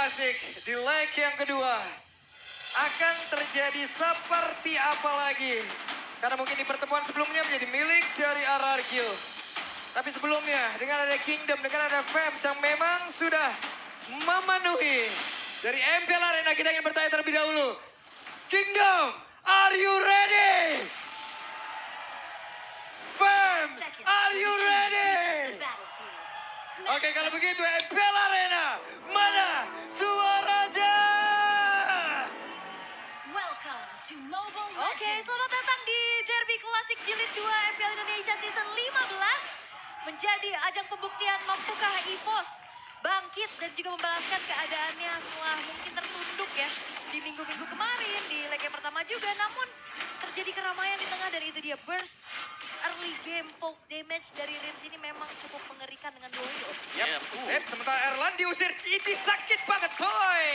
asik. Di leg yang kedua akan terjadi seperti apa lagi? Karena mungkin di pertemuan sebelumnya menjadi milik dari RRQ. Tapi sebelumnya dengan ada Kingdom, dengan ada Fams yang memang sudah memenuhi. Dari MPL Arena kita ingin bertanya terlebih dahulu. Kingdom, are you ready? Fams, are you ready? Oke, kalau begitu MPL Arena, mana suaranya? Oke, selamat datang di Derby Klasik Jilid 2 MPL Indonesia Season 15. Menjadi ajang pembuktian mampukah EVOS bangkit dan juga membalaskan keadaannya setelah mungkin tertunduk ya di minggu-minggu kemarin, di leg yang pertama juga. Namun terjadi keramaian di tengah dari itu dia burst early game poke damage dari Rims ini memang cukup mengerikan dengan Doyo. Sementara Erlan diusir, ini sakit banget boy.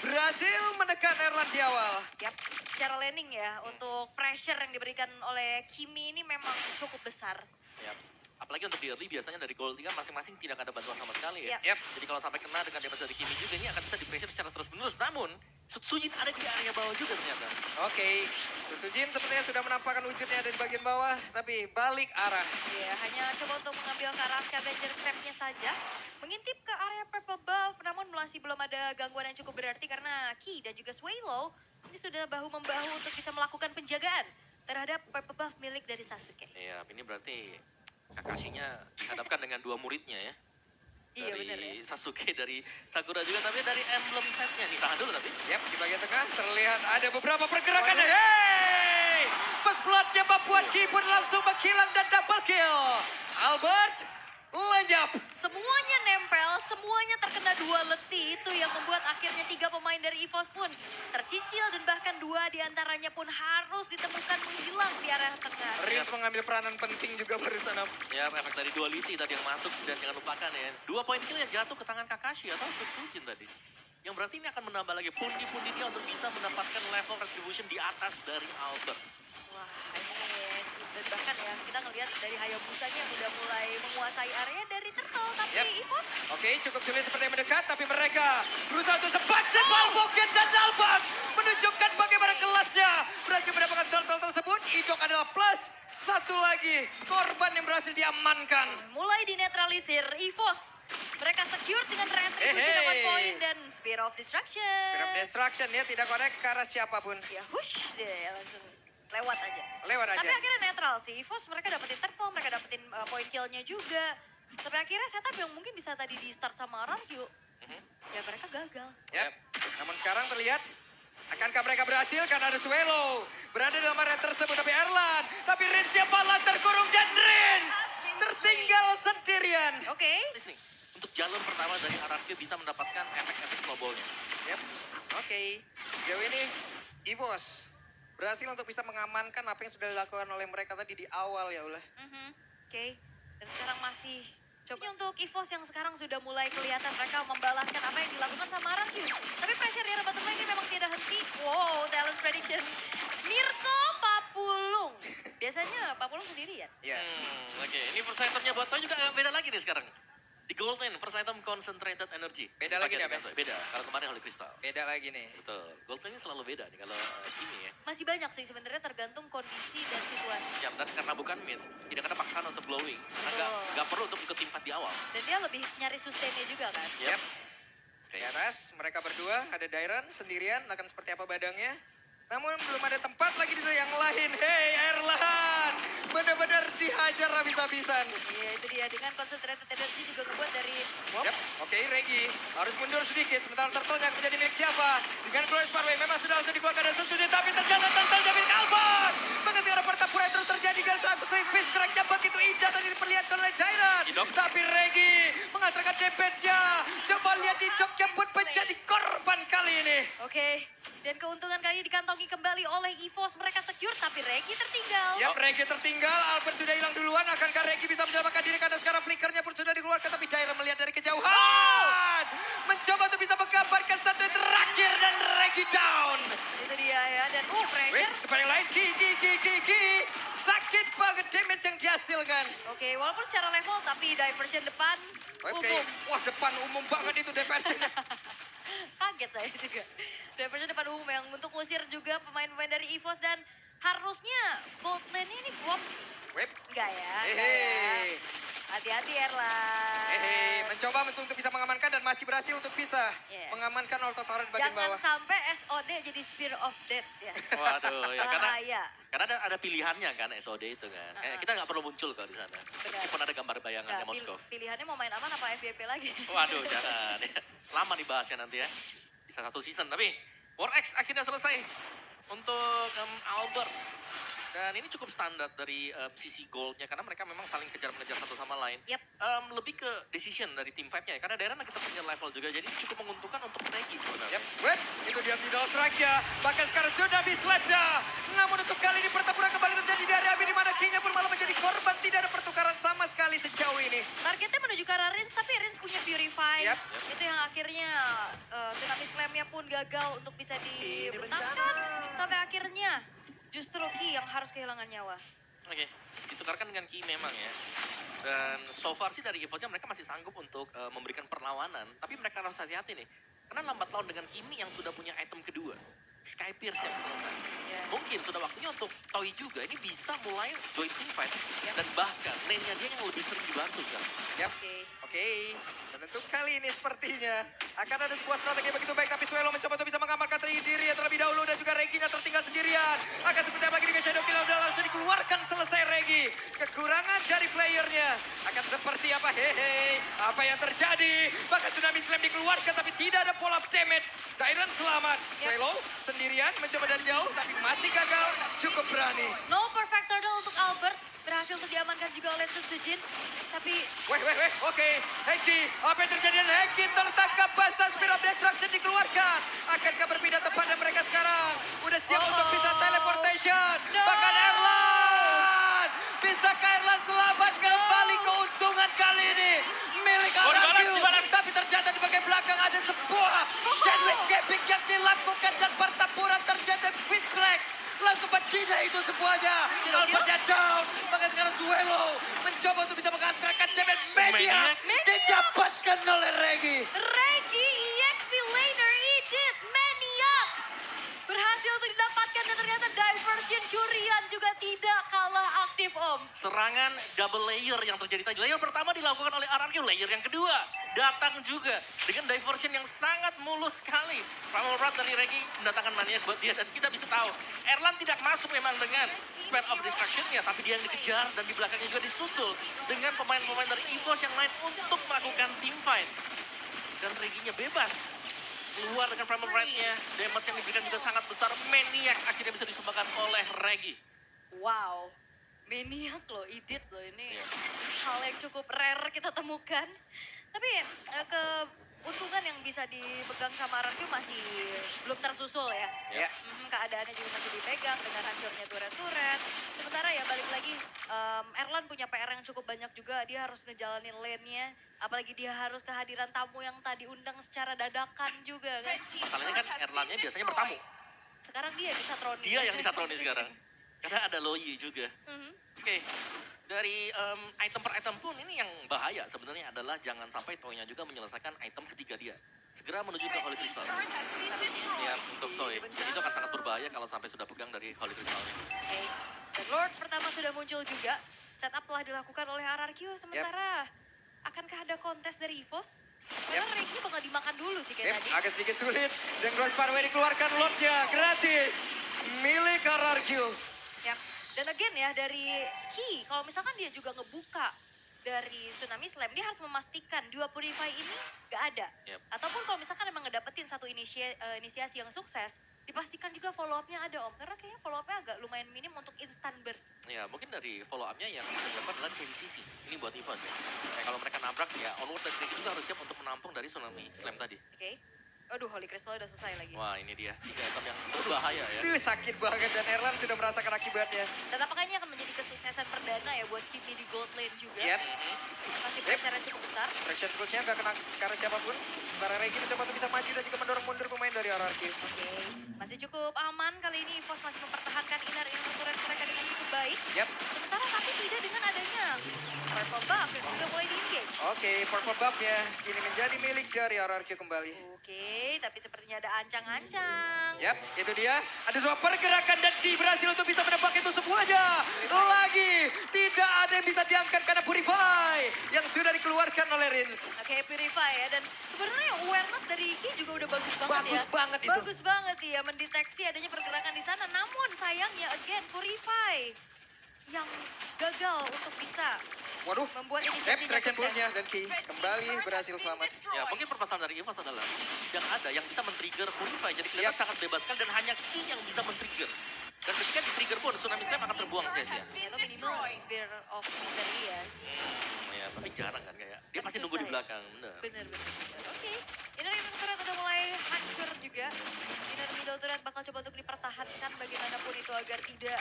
Berhasil menekan Erlan di awal. Yap, secara laning ya untuk pressure yang diberikan oleh Kimi ini memang cukup besar. Yap. Apalagi untuk di early biasanya dari goal 3 masing-masing tidak ada bantuan sama sekali ya. Yap. Jadi kalau sampai kena dengan damage dari Kimi juga ini akan bisa di pressure secara terus menerus. Namun Sutsujin ada di area bawah juga ternyata. Oke, Sutsujin sepertinya sudah menampakkan wujudnya ada di bagian bawah, tapi balik arah. Iya, hanya coba untuk mengambil ke arah scavenger trap-nya saja. Mengintip ke area purple buff, namun masih belum ada gangguan yang cukup berarti karena Ki dan juga Swaylo ini sudah bahu-membahu untuk bisa melakukan penjagaan terhadap purple buff milik dari Sasuke. Iya, ini berarti Kakashinya dihadapkan dengan dua muridnya ya. Iya Dari benar ya. Sasuke, dari Sakura juga, tapi dari emblem setnya nih. Tahan dulu tapi. Yap, di bagian tengah terlihat ada beberapa pergerakan. Hey! First blood coba buat Ki pun langsung menghilang dan double kill. Albert lenyap. Semuanya nempel, semuanya terkena dua letih. Itu yang membuat akhirnya 3 pemain dari EVOS pun tercicil dan bahkan 2 diantaranya pun harus ditemukan menghilang di area tengah. Rims mengambil peranan penting juga barusan. Ya, efek dari duality tadi yang masuk dan jangan lupakan ya. 2 poin kill yang jatuh ke tangan Kakashi atau Sutsujin tadi. Yang berarti ini akan menambah lagi pundi-pundi dia untuk bisa mendapatkan level retribution di atas dari Albert. Wah, ini dan bahkan ya kita ngelihat dari Hayabusanya yang udah mulai menguasai area dari Turtle, tapi Yap. EVOS Oke, cukup sulit seperti yang mendekat, tapi mereka berusaha untuk sebangsih Balbogen dan Albert menunjukkan bagaimana kelasnya. Berhasil mendapatkan turtle tersebut, Idok adalah plus 1 lagi korban yang berhasil diamankan. mulai dinetralisir EVOS. Mereka secure dengan retribution 1 point dan Spear of Destruction. Spear of Destruction ya, tidak connect ke arah siapapun. Ya hush deh, langsung lewat aja. Lewat aja. Tapi akhirnya netral sih. EVOS mereka dapetin turtle, mereka dapetin point kill-nya juga. Tapi akhirnya setup yang mungkin bisa tadi di start sama RRQ. Ya mereka gagal. Yap. Namun sekarang terlihat, akankah mereka berhasil? Karena ada Swallow berada dalam area tersebut. Tapi Erlan, tapi Rinsnya malah terkurung dan Rins tertinggal sendirian. Oke. Listening, untuk jalur pertama dari RRQ bisa mendapatkan efek-efek snowball-nya. Yap. Oke. Sejauh ini EVOS berhasil untuk bisa mengamankan apa yang sudah dilakukan oleh mereka tadi di awal ya ulah. Oke. Dan sekarang masih coba untuk EVOS yang sekarang sudah mulai kelihatan mereka membalaskan apa yang dilakukan sama RRQ. Tapi pressure dari bottom lane ini memang tidak henti. Wow, talent prediction. Mirko Papulung. Biasanya Papulung sendirian. Iya. Oke, ini first itemnya buat Toy juga agak beda lagi nih sekarang. Di gold lane, first item concentrated energy. Beda lagi nih, Bagian Abel? Beda, kalau kemarin Holy Crystal. Beda lagi nih. Betul, gold lane selalu beda nih kalau ini ya. Masih banyak sih sebenarnya tergantung kondisi dan situasi. Ya, dan karena bukan mid, tidak ada paksaan untuk glowing. Karena Betul. nggak perlu untuk ikut tim fight di awal. Dan dia lebih nyari sustainnya juga kan. Yap. Di atas mereka berdua, ada Dairon sendirian, akan seperti apa badangnya. Namun belum ada tempat lagi di yang lain. Hey Erlan, benar-benar dihajar habis-habisan. Iya itu dia dengan concentrated energy juga ngebuat dari Yap, oke Regi harus mundur sedikit. Sementara Turtle-nya menjadi milik siapa? Dengan Glorious Parway memang sudah langsung dikeluarkan dari Sutsujin. Tapi ternyata Turtle-nya milik Albert. Mengejar pertempuran terus terjadi dengan satu sweeping strike-nya begitu indah tadi diperlihatkan oleh Dairon. Idok. Tapi Regi mengatakan damage-nya. Coba lihat Idoknya pun menjadi korban kali ini. Oke. Dan keuntungan kali ini dikantongi kembali oleh EVOS. Mereka secure tapi Regi tertinggal. Yap, Regi tertinggal. Albert sudah hilang duluan. Akankah Regi bisa menyelamatkan diri? Karena sekarang flickernya pun sudah dikeluarkan. Tapi Dairon melihat dari kejauhan. Mencoba untuk bisa menggambarkan satu yang terakhir. Dan Regi down. Itu dia ya. Dan Wait, pressure. tempat yang lain. Ki. Sakit banget damage yang dihasilkan. Oke, walaupun secara level tapi diversion depan Oke. umum. Wah, depan umum banget itu diversion. kaget saya juga. Diversion depan umum yang untuk ngusir juga pemain-pemain dari EVOS dan harusnya gold lane ini Guam. Web. Enggak ya, enggak ya. Hehe. Hati-hati Erlan. Hehe, mencoba untuk bisa mengamankan dan masih berhasil untuk bisa Iya. mengamankan auto turret bagian Jangan bawah. sampai SOD jadi Spear of Death ya. Waduh, ya Bahaya. karena ada pilihannya kan SOD itu kan. Kita nggak perlu muncul kok di sana. Meskipun ada gambar bayangannya Nggak, Moskov. pilihannya mau main aman apa FVP lagi. Waduh, jangan. Lama dibahasnya nanti ya. Bisa 1 season. Tapi War X akhirnya selesai untuk Albert. Dan ini cukup standar dari sisi goldnya karena mereka memang saling kejar-mengejar satu sama lain. Yep. Lebih ke decision dari tim fight-nya ya. Karena daerah kita punya level juga jadi cukup menguntungkan untuk Regi sebenarnya. Yep, web, itu dia middle strike-nya. Bahkan sekarang sudah diseleda. Namun untuk kali ini pertempuran kembali terjadi dari Abi di mana King-nya pun malah menjadi korban. Tidak ada pertukaran sama sekali sejauh ini. Targetnya menuju ke arah Rins, tapi Rins punya Purify. Yep. Itu yang akhirnya Tsunami Slam-nya pun gagal untuk bisa dibentangkan. Sampai akhirnya justru Ki yang harus kehilangan nyawa. Oke, ditukarkan dengan Ki memang ya. Dan so far sih dari EVOS-nya mereka masih sanggup untuk memberikan perlawanan. Tapi mereka harus hati-hati nih. Karena lambat laun dengan Kimi yang sudah punya item kedua. Sky Pierce yang selesai. Ya. Mungkin sudah waktunya untuk Toy juga. Ini bisa mulai join team fight. Dan bahkan lane-nya dia yang lebih sering dibantu sekarang. Yap, oke. Dan untuk kali ini sepertinya akan ada sebuah strategi begitu baik. Tapi Suelo mencoba untuk bisa mengamankan diri terlebih dahulu. Dan juga Regi-nya tertinggal sendirian. Akan seperti apa lagi dengan Shadow Kill udah langsung dikeluarkan selesai Regi. Kekurangan dari playernya. Akan seperti apa? Hehe. Apa yang terjadi? Bahkan Tsunami Slam dikeluarkan tapi tidak ada follow up damage. Tyron selamat. Yap. Suelo sendirian mencoba dari jauh tapi masih gagal. Cukup berani. No perfect turtle untuk Albert. Berhasil untuk diamankan juga oleh Sutsujin. Tapi Weh, oke. Hengki, apa yang terjadi dengan Hengki tertangkap basah, Spear of Destruction dikeluarkan. Akankah berpindah tepat mereka sekarang? Udah siap untuk bisa teleportation. No. Bahkan Erlan. Bisakah Erlan selamat kembali keuntungan kali ini? Milik dibalas. Tapi ternyata di bagian belakang ada sebuah sandwich gaping yang dilakukan dan pertempuran terjadi fist crack. Langsung betina itu semuanya. Albertnya down. Maka sekarang Suelo mencoba untuk bisa mengantarkan cemen media. Didapatkan oleh Regi. Regi EXP laner Edith Maniac berhasil untuk didapatkan dan ternyata diversion curian juga tidak kalah aktif Om. Serangan double layer yang terjadi tadi. Layer pertama dilakukan oleh RRQ, layer yang kedua datang juga dengan diversion yang sangat mulus sekali. Primal Wrath dari Regi mendatangkan maniak buat dia dan kita bisa tahu Erlan tidak masuk memang dengan Spear of Destruction-nya, tapi dia yang dikejar dan di belakangnya juga disusul dengan pemain-pemain dari EVOS yang lain untuk melakukan team fight. Dan Reginya bebas. Keluar dengan Primal Wrath-nya, damage yang diberikan juga sangat besar. Maniac akhirnya bisa disumbangkan oleh Regi. Wow, Maniac loh, Edith loh ini Iya. hal yang cukup rare kita temukan. Tapi keuntungan yang bisa dipegang sama RRQ masih belum tersusul ya. Ya. Keadaannya juga masih dipegang dengan hancurnya turret-turret. Sementara ya balik lagi, Erlan punya PR yang cukup banyak juga. Dia harus ngejalanin lane-nya. Apalagi dia harus kehadiran tamu yang tadi undang secara dadakan juga kan. Masalahnya kan Erlannya biasanya bertamu. Sekarang dia di Satroni. Dia yang disatroni sekarang. Karena ada Loyi juga. Mhm. Oke, dari item per item pun ini yang bahaya sebenarnya adalah jangan sampai Toy-nya juga menyelesaikan item ketiga dia. Segera menuju ke Holy Crystal. Ya, untuk Toy. Itu akan sangat berbahaya kalau sampai sudah pegang dari Holy Crystal-nya. Oke. Dan Lord pertama sudah muncul juga. Setup telah dilakukan oleh RRQ. Sementara akankah ada kontes dari EVOS? Karena Regi bakal dimakan dulu sih kayak tadi. Agak sedikit sulit. Dan Gross Parway dikeluarkan Lordnya gratis. Milik RRQ. Ya. Dan again ya dari Ki, kalau misalkan dia juga ngebuka dari Tsunami Slam, dia harus memastikan dua Purify ini gak ada. Yep. Ataupun kalau misalkan emang ngedapetin satu inisiasi yang sukses, dipastikan juga follow up-nya ada Om. Karena kayaknya follow up-nya agak lumayan minim untuk instant burst. Ya, mungkin dari follow up-nya yang bisa dilakukan adalah chain CC. Ini buat EVOS ya. Kayak kalau mereka nabrak ya, onward dan Regi juga harus siap untuk menampung dari Tsunami Slam tadi. Oke. Aduh, Holy Crystal udah selesai lagi. Wah, ini dia. 3 item yang berbahaya ya. Aduh, sakit banget dan Erlan sudah merasakan akibatnya. Dan apakah ini akan menjadi kesuksesan perdana ya buat Kimi di gold lane juga? Yep. Masih pressure yang cukup besar. Traction Pulse-nya nggak kena ke arah siapapun. Sementara Regi mencoba untuk bisa maju dan juga mendorong mundur pemain dari RRQ. Oke, masih cukup aman kali ini EVOS masih mempertahankan inner turret mereka dengan cukup baik. Yap. Sementara tapi tidak dengan adanya purple buff yang sudah mulai di engage. Oke, purple buff-nya kini menjadi milik dari RRQ kembali. Oke, tapi sepertinya ada ancang-ancang. Yap, itu dia. Ada sebuah pergerakan dan Ki berhasil untuk bisa menebak itu semuanya. Lagi, tidak ada yang bisa diangkat karena Purify yang sudah dikeluarkan oleh Rins. Oke, Purify ya. Dan sebenarnya awareness dari Ki juga udah bagus banget ya. Bagus banget itu. Bagus banget ya mendeteksi adanya pergerakan di sana. Namun sayangnya again Purify yang gagal untuk bisa Waduh, membuat Rep, inisiasinya traction sukses. pulse-nya dan Ki kembali berhasil selamat. Ya, mungkin permasalahan dari EVOS adalah tidak ada yang bisa men-trigger Purify. Jadi kelihatan Yap. sangat bebas sekali dan hanya Ki yang bisa men-trigger. Dan ketika di-trigger pun, Tsunami Slam akan terbuang sia-sia. Atau minimal Spear of Misery ya. Ya, tapi jarang kan kayak. Dia Tapi pasti nunggu susah di ya. belakang. Bener. Bener. Oke, inner turret udah mulai hancur juga. Inner middle turret bakal coba untuk dipertahankan bagaimanapun itu agar tidak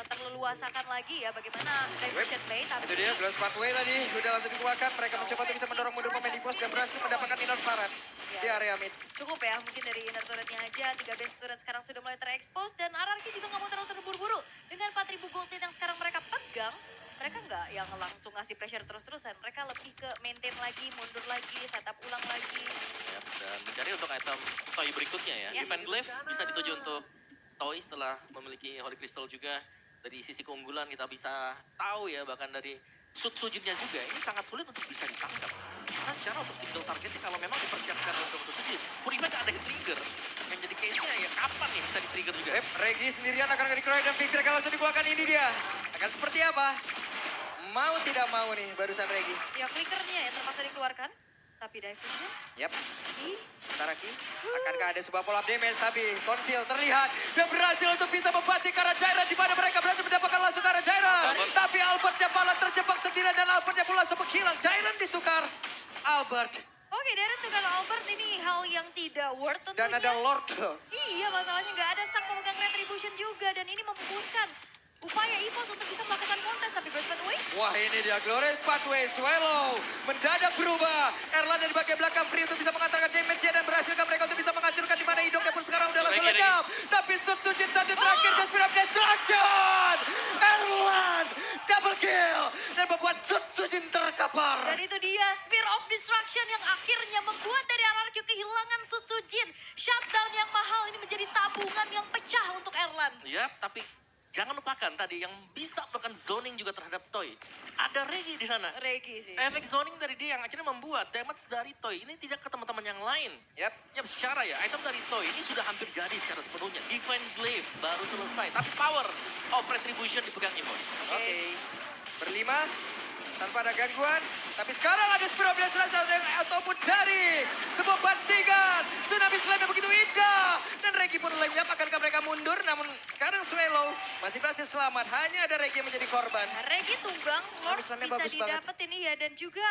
terleluasakan lagi ya. Bagaimana diversion play. Tapi Itu dia, Glass Pathway tadi udah langsung dikeluarkan. Mereka mencoba untuk bisa mendorong mundur pemain EVOS dan berhasil mendapatkan inner turret di area mid. cukup ya, mungkin dari inner turretnya aja. 3 base turret sekarang sudah mulai terekspos. Dan RRQ juga nggak mau terlalu terburu-buru. Dengan 4.000 gold lead yang sekarang mereka pegang. Mereka nggak yang langsung ngasih pressure terus-terusan. Mereka lebih ke maintain lagi, mundur lagi, setup ulang lagi. Ya, dan mencari untuk item toy berikutnya ya. Ya. Divine Glaive bisa dituju untuk toy setelah memiliki Holy Crystal juga. Dari sisi keunggulan kita bisa tahu ya, bahkan dari Sujinnya juga, ini sangat sulit untuk bisa ditangkap. Karena secara untuk single targetnya kalau memang dipersiapkan untuk Sujin, Purify nggak ada trigger. Yang jadi case-nya ya kapan nih bisa di-trigger juga. Rep, Regi sendirian akan dikeroyok dan Fixer kalau sudah dikeluarkan ini dia. Akan seperti apa? Mau tidak mau nih barusan Regi. Ya flickernya yang terpaksa dikeluarkan. Tapi diversion Yap, di sebentar lagi. Akankah ada sebuah follow up damage tapi Konsil terlihat dan berhasil untuk bisa membanting ke arah Jairan di mana mereka berhasil mendapatkan langsung ke arah Jairan. Albert. Tapi Albertnya malah terjebak sendirian dan Albertnya pula sempat hilang. Jairan ditukar Albert Oke, Darren tukar Albert ini hal yang tidak worth tentunya. dan ada Lord. Iya, masalahnya nggak ada sang pemegang Retribution juga. Dan ini membutuhkan upaya EVOS untuk bisa melakukan kontes. Tapi Grace Pathway, Wah ini dia Glorious Pathway, Swallow mendadak berubah. Erlan dari bagian belakang free untuk bisa mengantarkan damage dan berhasilkan mereka untuk bisa menghancurkan di mana hidungnya pun sekarang udah langsung Baik, lenyap. Tapi Sujin satu terakhir ke Spirit of Destruction. Erlan double kill dan membuat Sujin terkapar. dan itu dia Spear of Destruction yang akhirnya membuat dari RRQ kehilangan Sutsujin. Shutdown yang mahal ini menjadi tabungan yang pecah untuk Erlan. Ya, tapi jangan lupakan tadi yang bisa melakukan zoning juga terhadap Toy. Ada Regi di sana. Regi sih. Efek zoning dari dia yang akhirnya membuat damage dari Toy ini tidak ke teman-teman yang lain. Yap. Ya secara ya, item dari Toy ini sudah hampir jadi secara sepenuhnya. Divine Glaive baru selesai, tapi power of Retribution dipegang EVOS. Oke. Berlima tanpa ada gangguan. Tapi sekarang ada Spirit of Destruction ataupun dari sebuah bantingan. Tsunami Slam yang begitu indah. Dan Regi pun lenyap, akankah mereka mundur? Namun sekarang Swallow masih berhasil selamat. Hanya ada Regi yang menjadi korban. Regi tunggang, Lord Islamnya bisa bagus banget. didapetin iya. Dan juga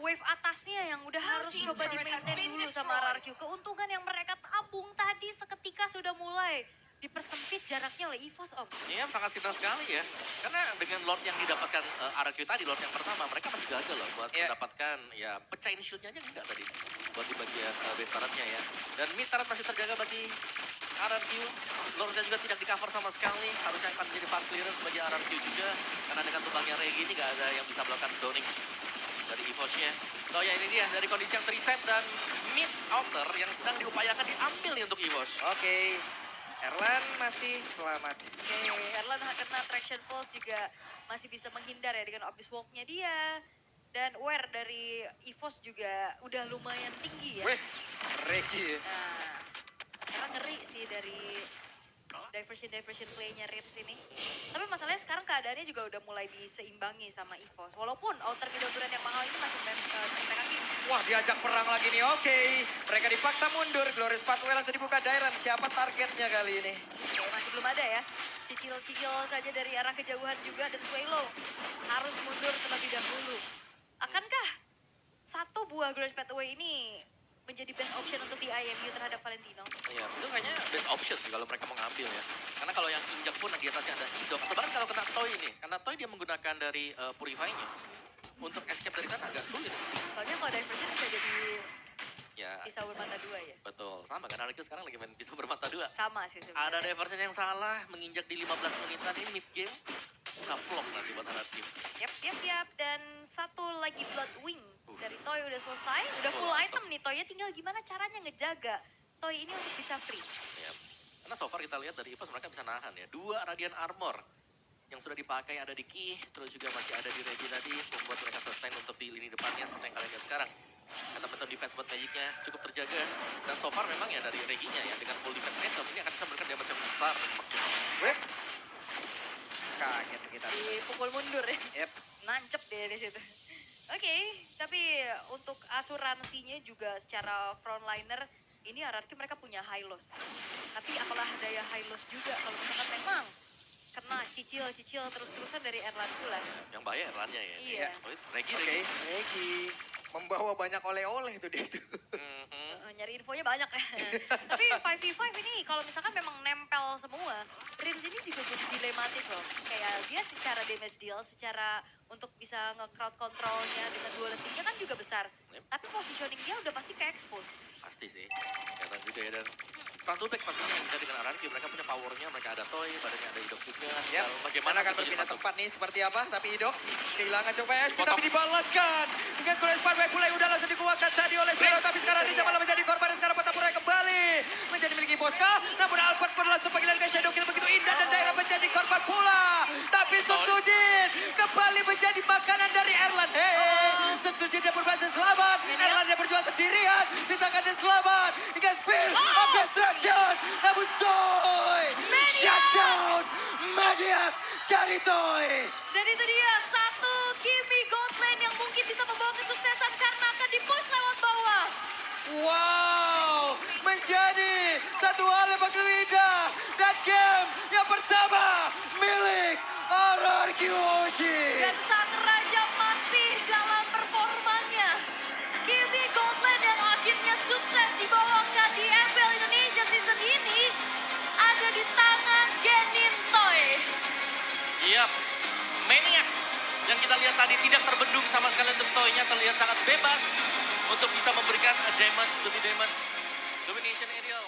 wave atasnya yang udah harus coba di-maintain dulu sama RRQ. Keuntungan yang mereka tabung tadi seketika sudah mulai dipersempit jaraknya oleh EVOS, Om. Iya, sangat sinar sekali ya. Karena dengan Lord yang didapatkan RRQ tadi, Lord yang pertama, mereka masih gagal loh buat Iya. mendapatkan ya pecahin shieldnya aja enggak tadi. Buat di bagian base turretnya ya. Dan mid turret masih terjaga bagi RRQ. Lordnya juga tidak di cover sama sekali. Harusnya akan menjadi fast clearance bagi RRQ juga. Karena dengan tumbangnya Regi ini nggak ada yang bisa melakukan zoning dari EVOS-nya. So ya ini dia dari kondisi yang reset dan mid outer yang sedang diupayakan diambil nih untuk EVOS. Oke. Erlan masih selamat. Oke, Erlan kena traction pulse juga masih bisa menghindar ya dengan Abyss Walk-nya dia. Dan wear dari EVOS juga udah lumayan tinggi ya. Weh, Regi. Nah, karena ngeri sih dari diversion play-nya Rins ini. Tapi masalahnya sekarang keadaannya juga udah mulai diseimbangi sama EVOS. Walaupun outer middle turret yang mahal ini masih kaki. Wah diajak perang lagi nih, oke. Mereka dipaksa mundur, Glorious Pathway langsung dibuka Dairan. Siapa targetnya kali ini? Oke, masih belum ada ya. Cicil-cicil saja dari arah kejauhan juga dan Swallow harus mundur terlebih dahulu. Akankah satu buah Glorious Pathway ini menjadi best option untuk di IMU terhadap Valentino? Iya, itu kayaknya best option sih kalau mereka mau ngambil ya. Karena kalau yang injak pun di atasnya ada Idok. Atau bahkan kalau kena Toy ini, karena Toy dia menggunakan dari Purify-nya. Untuk escape dari sana agak sulit. Soalnya kalau diversion bisa jadi Ya, Pisau bermata dua ya? betul. Sama kan Ararkil sekarang lagi main pisau bermata dua. Sama sih sebenarnya. Ada diversion yang salah, menginjak di 15 menitan ini mid game. Bisa flop nanti buat Ararkil. Yap. Dan satu lagi Bloodwing dari Toy udah selesai. Udah full item nih Toy, tinggal gimana caranya ngejaga Toy ini untuk bisa free. Ya. Karena so far kita lihat dari EVOS mereka bisa nahan ya. 2 Radiant Armor yang sudah dipakai ada di Ki, terus juga masih ada di Regi tadi, membuat mereka sustain untuk di lini depannya seperti yang kalian lihat sekarang. Kata-kata defense buat Magicnya cukup terjaga. Dan so far memang ya dari Reginya ya, dengan full defense item ini akan bisa memberikan damage yang besar dan maksimal. Web. Kaget kita. Dipukul mundur ya. Yep. Nancep deh di situ. Oke, tapi untuk asuransinya juga secara frontliner ini RRQ mereka punya high loss. Tapi apalah daya high loss juga kalau misalkan memang kena cicil terus-terusan dari Erlan pula. Yang bahaya Erlannya ya. Iya. Oh, Regi. Oke, Regi. Membawa banyak oleh-oleh tuh dia tuh. Nyari infonya banyak ya. Tapi 5v5 ini kalau misalkan memang nempel semua, Rims ini juga jadi dilematis loh. Kayak dia secara damage deal, secara untuk bisa nge-crowd controlnya dengan dual lettingnya kan juga besar. Yep. Tapi positioning dia udah pasti ke-expose. Pasti sih. Kelihatan juga ya. Dan front to back pastinya yang bisa dengan Ararkil. Mereka punya powernya, mereka ada Toy, badannya ada Idok juga. Yap. Lalu bagaimana akan bisa berpindah masuk? tempat nih seperti apa, tapi Idok kehilangan coba SP Potong. tapi dibalaskan. Dengan Chris Parway mulai udah langsung dikuatkan tadi oleh Sero, tapi sekarang Risha malah menjadi korban dan sekarang Potapura kembali menjadi milik Boska. Namun Albert pun langsung panggilan ke Shadow Kill begitu indah dan daerah menjadi korban pula. Tapi Sun Sujin kembali menjadi makanan dari Erlan. Sun Sujin dia berhasil selamat. Erlan dia berjuang sendirian. Bisakah dia selamat? Hingga spill of destruction. Namun Toy shutdown. Maniac dari Toy. Dan itu dia satu Kimi Godland yang mungkin bisa membawa kesuksesan karena akan di-push lewat bawah. Wow, menjadi satu hal yang begitu indah. Dan game yang pertama milik RRQ Oshi. Dan sang raja masih dalam performanya. Kimi Godland yang akhirnya sukses dibawakan di MPL Indonesia season ini ada di tangan Genin Toy. Yap, Maniac yang kita lihat tadi tidak terbendung sama sekali untuk Toy-nya, terlihat sangat bebas untuk bisa memberikan damage, lebih damage. Domination aerial.